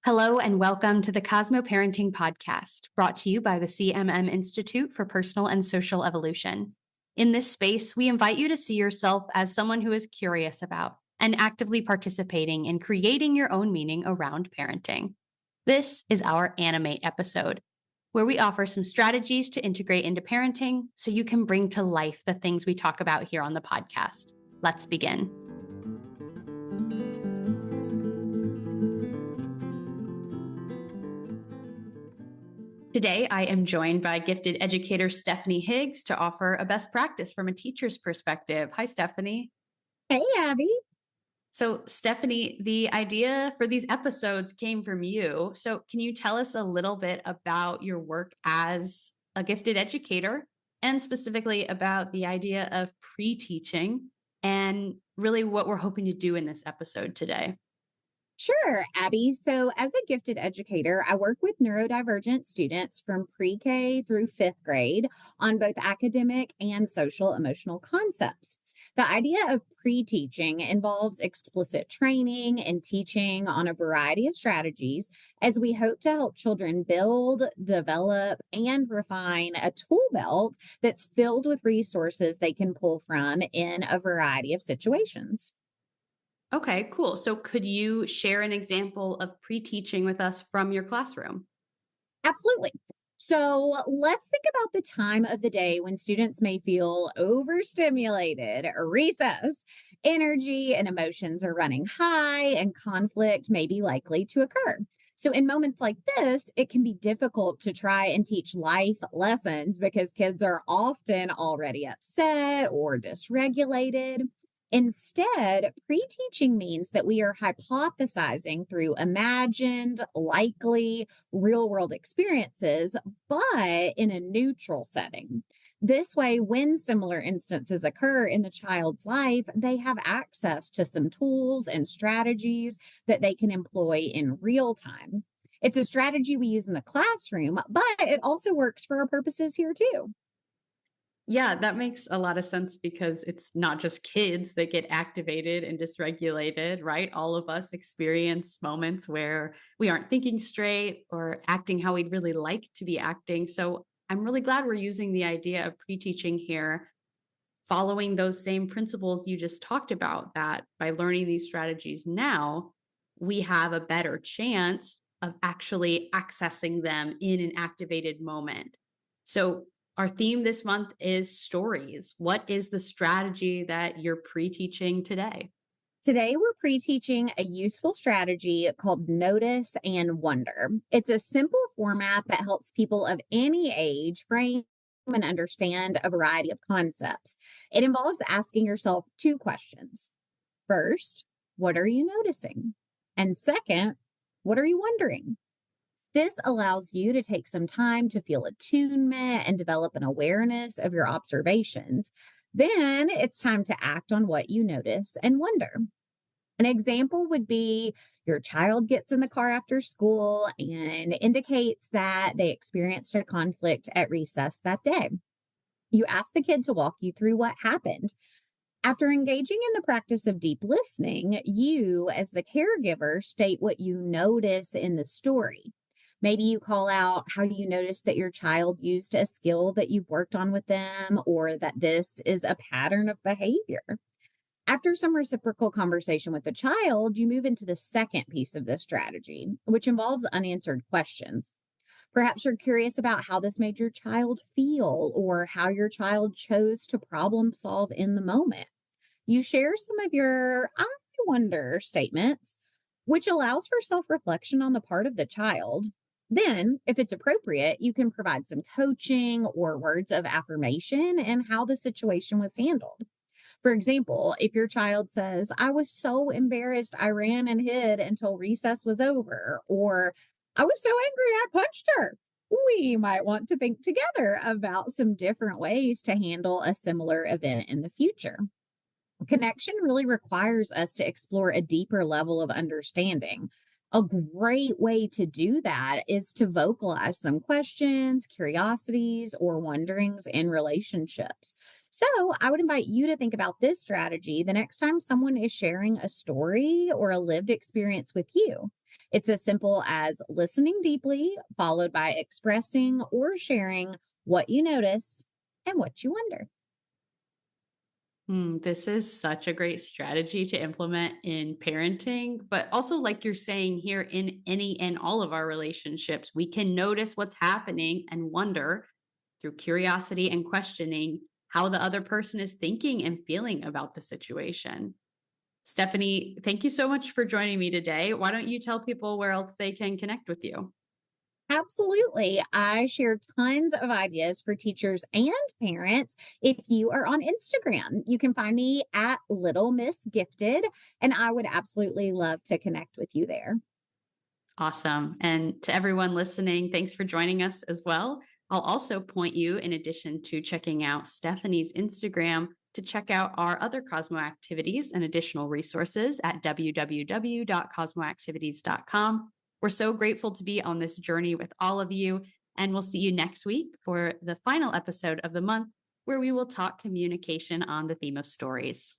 Hello and welcome to the Cosmo Parenting Podcast, brought to you by the CMM Institute for Personal and Social Evolution. In this space, we invite you to see yourself as someone who is curious about and actively participating in creating your own meaning around parenting. This is our Animate episode, where we offer some strategies to integrate into parenting so you can bring to life the things we talk about here on the podcast. Let's begin. Today, I am joined by gifted educator Stephanie Higgs to offer a best practice from a teacher's perspective. Hi, Stephanie. Hey, Abbie. So, Stephanie, the idea for these episodes came from you. So, can you tell us a little bit about your work as a gifted educator and specifically about the idea of pre-teaching and really what we're hoping to do in this episode today? Sure, Abbie. So, as a gifted educator, I work with neurodivergent students from pre K through fifth grade on both academic and social emotional concepts. The idea of pre teaching involves explicit training and teaching on a variety of strategies as we hope to help children build, develop, and refine a tool belt that's filled with resources they can pull from in a variety of situations. Okay, cool. So, could you share an example of pre-teaching with us from your classroom? Absolutely. So let's think about the time of the day when students may feel overstimulated or recess. Energy and emotions are running high, and conflict may be likely to occur. So, in moments like this, it can be difficult to try and teach life lessons because kids are often already upset or dysregulated. Instead, pre teaching means that we are hypothesizing through imagined, likely, real world experiences, but in a neutral setting. This way, when similar instances occur in the child's life, they have access to some tools and strategies that they can employ in real time. It's a strategy we use in the classroom, but it also works for our purposes here too. Yeah, that makes a lot of sense because it's not just kids that get activated and dysregulated, right? All of us experience moments where we aren't thinking straight or acting how we'd really like to be acting. So I'm really glad we're using the idea of pre teaching here, following those same principles you just talked about, that by learning these strategies now, we have a better chance of actually accessing them in an activated moment. So, our theme this month is stories. What is the strategy that you're pre teaching today? Today, we're pre teaching a useful strategy called Notice and Wonder. It's a simple format that helps people of any age frame and understand a variety of concepts. It involves asking yourself two questions. First, what are you noticing? And second, what are you wondering? This allows you to take some time to feel attunement and develop an awareness of your observations. Then it's time to act on what you notice and wonder. An example would be your child gets in the car after school and indicates that they experienced a conflict at recess that day. You ask the kid to walk you through what happened. After engaging in the practice of deep listening, you, as the caregiver, state what you notice in the story. Maybe you call out how you notice that your child used a skill that you've worked on with them, or that this is a pattern of behavior. After some reciprocal conversation with the child, you move into the second piece of this strategy, which involves unanswered questions. Perhaps you're curious about how this made your child feel or how your child chose to problem solve in the moment. You share some of your I wonder statements, which allows for self reflection on the part of the child. Then, if it's appropriate, you can provide some coaching or words of affirmation and how the situation was handled. For example, if your child says, I was so embarrassed, I ran and hid until recess was over, or I was so angry, I punched her, we might want to think together about some different ways to handle a similar event in the future. Connection really requires us to explore a deeper level of understanding. A great way to do that is to vocalize some questions, curiosities, or wonderings in relationships. So, I would invite you to think about this strategy the next time someone is sharing a story or a lived experience with you. It's as simple as listening deeply, followed by expressing or sharing what you notice and what you wonder. This is such a great strategy to implement in parenting, but also, like you're saying here, in any and all of our relationships, we can notice what's happening and wonder through curiosity and questioning how the other person is thinking and feeling about the situation. Stephanie, thank you so much for joining me today. Why don't you tell people where else they can connect with you? Absolutely. I share tons of ideas for teachers and parents. If you are on Instagram, you can find me at Little Miss Gifted, and I would absolutely love to connect with you there. Awesome. And to everyone listening, thanks for joining us as well. I'll also point you, in addition to checking out Stephanie's Instagram, to check out our other Cosmo activities and additional resources at www.cosmoactivities.com. We're so grateful to be on this journey with all of you, and we'll see you next week for the final episode of the month, where we will talk communication on the theme of stories.